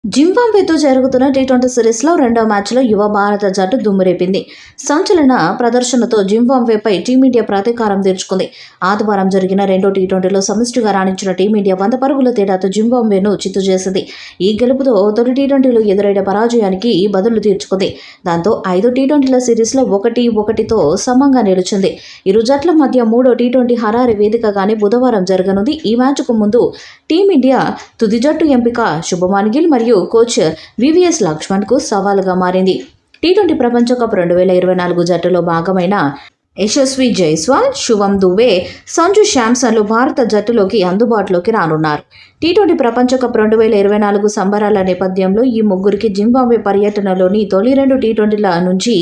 జింబాబ్వేతో జరుగుతున్న టీ20 సిరీస్లో రెండో మ్యాచ్లో యువ భారత జట్టు దుమ్మురేపింది. సంచలన ప్రదర్శనతో జింబాబ్వేపై టీమిండియా ప్రతీకారం తీర్చుకుంది. ఆదివారం జరిగిన రెండో టీ20లో సమిష్టిగా రాణించిన టీమిండియా 100 పరుగుల తేడాతో జింబాబ్వేను చిత్తు చేసింది. ఈ గెలుపుతో తొలి టీ20లో ఎదురైన పరాజయానికి బదులు తీర్చుకుంది. దాంతో 5 టీ20ల సిరీస్లో 1-1తో సమంగా నిలిచింది. ఇరు జట్ల మధ్య మూడో టీ20 హరారే వేదికగానే బుధవారం జరగనుంది. ఈ మ్యాచ్కు ముందు టీమిండియా తుది జట్టు ఎంపిక శుభమన్ గిల్ మరియు కోచ్ వివిఎస్ లక్ష్మణ్కు సవాలుగా మారింది. టీ20 ప్రపంచ కప్ 2024 జట్టులో భాగమైన యశస్వి జైస్వాల్, శుభం దుబే, సంజు శాంసన్లు భారత జట్టులోకి అందుబాటులోకి రానున్నారు. టీ20 ప్రపంచ కప్ 2024 సంబరాల నేపథ్యంలో ఈ ముగ్గురికి జింబాబ్వే పర్యటనలోని తొలి 2 టీ20ల నుంచి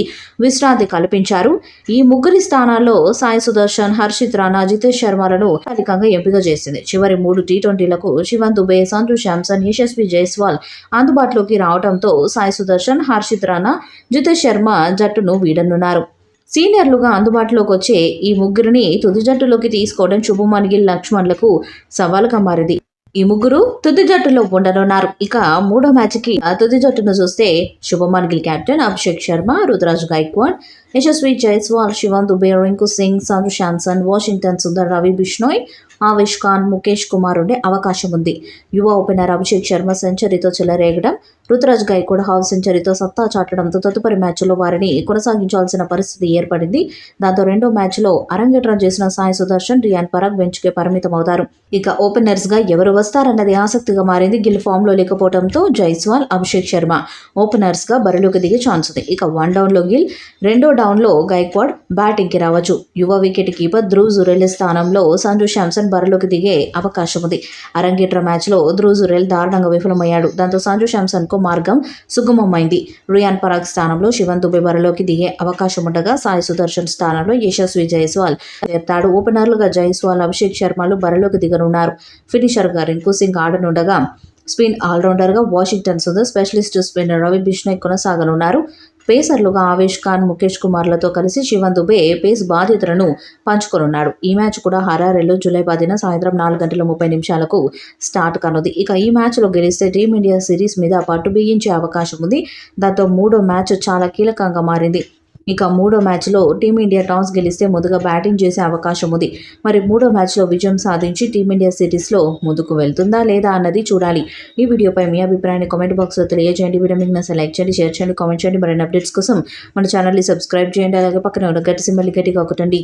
విశ్రాంతి కల్పించారు. ఈ ముగ్గురి స్థానాల్లో సాయి సుదర్శన్, హర్షిత్ రాణా, జితేష్ శర్మలను తాత్కాలికంగా ఎంపిక చేసింది. చివరి 3 టీ20లకు శుభం దుబే, సంజు శాంసన్, యశస్వి జైస్వాల్ అందుబాటులోకి రావడంతో సాయి సుదర్శన్, హర్షిత్ రాణా, జితేష్ శర్మ జట్టును వీడనున్నారు. సీనియర్లుగా అందుబాటులోకి వచ్చే ఈ ముగ్గురిని తుది జట్టులోకి తీసుకోవడం శుభమన్ గిల్, లక్ష్మణ్లకు సవాలుగా మారింది. ఈ ముగ్గురు తుది జట్టులో ఉండనున్నారు. ఇక మూడో మ్యాచ్కి తుది జట్టును చూస్తే శుభమన్ గిల్ కెప్టెన్, అభిషేక్ శర్మ, రుతురాజ్ గైక్వాడ్, యశస్వి జైస్వాల్, శివం దుబే, రింకు సింగ్, సంజు శాంసన్, వాషింగ్టన్ సుందర్, రవి బిష్నోయ్, ఆవేష్ ఖాన్, ముఖేష్ కుమార్ ఉండే అవకాశం ఉంది. యువ ఓపెనర్ అభిషేక్ శర్మ సెంచరీతో చెలరేగడం, రుతురాజ్ గైక్వాడ్ హాఫ్ సెంచరీతో సత్తా చాటడంతో తదుపరి మ్యాచ్లో వారిని కొనసాగించాల్సిన పరిస్థితి ఏర్పడింది. దాంతో రెండో మ్యాచ్లో అరంగేట్రం చేసిన సాయి సుదర్శన్, రియాన్ పరాగ్ బెంచ్కే పరిమితమవుతారు. ఇక ఓపెనర్స్గా ఎవరు వస్తారన్నది ఆసక్తిగా మారింది. గిల్ ఫామ్లో లేకపోవడంతో జైస్వాల్, అభిషేక్ శర్మ ఓపెనర్స్గా బరిలోకి దిగే ఛాన్స్ ఉంది. ఇక 1 డౌన్లో గిల్, 2వ డౌన్లో గైక్వాడ్ బ్యాటింగ్కి రావచ్చు. యువ వికెట్ కీపర్ ధ్రువ్ జురెల్ స్థానంలో సంజు శాంసన్ బరిలోకి దిగే అవకాశం ఉంది. అరంగేట్ర మ్యాచ్లో ధ్రువ్ జురెల్ దారుణంగా విఫలమయ్యాడు. దాంతో సంజు శాంసన్కు మార్గం సుగమమైంది. రియాన్ పరాగ్ స్థానంలో శివన్ దుబే బరిలోకి దిగే అవకాశం ఉండగా సాయి సుదర్శన్ స్థానంలో యశస్వి జైస్వాల్ చేరతాడు. ఓపెనర్లుగా జైస్వాల్, అభిషేక్ శర్మలు బరిలోకి దిగనున్నారు. ఫినిషర్గా రింకు సింగ్ ఆడనుండగా స్పిన్ ఆల్రౌండర్గా Washington Sundar, specialist spinner Ravi Bishnoi కొనసాగనున్నారు. పేసర్లుగా ఆవేష్ ఖాన్, ముఖేష్ కుమార్లతో కలిసి శివన్ దుబే పేస్ బాధ్యతలను పంచుకోనున్నాడు. ఈ మ్యాచ్ కూడా హరారేలో జూలై 10న సాయంత్రం 4:30 స్టార్ట్ కానుంది. ఇక ఈ మ్యాచ్లో గెలిస్తే టీమిండియా సిరీస్ మీద పట్టు బిగించే అవకాశం ఉంది. దాంతో మూడో మ్యాచ్ చాలా కీలకంగా మారింది. ఇక మూడో మ్యాచ్లో టీమిండియా టాస్ గెలిస్తే ముందుగా బ్యాటింగ్ చేసే అవకాశం ఉంది. మరి మూడో మ్యాచ్లో విజయం సాధించి టీమిండియా సిరీస్లో ముందుకు వెళ్తుందా లేదా అన్నది చూడాలి. ఈ వీడియోపై మీ అభిప్రాయాన్ని కామెంట్ బాక్స్లో తెలియజేయండి. వీడియో మీకు నచ్చితే లైక్ చేయండి, షేర్ చేయండి, కామెంట్ చేయండి. మరిన్ని అప్డేట్స్ కోసం మన ఛానల్ని సబ్స్క్రైబ్ చేయండి. అలాగే పక్కన ఉన్న గట్టి సింబల్ని గట్టిగా కొట్టండి.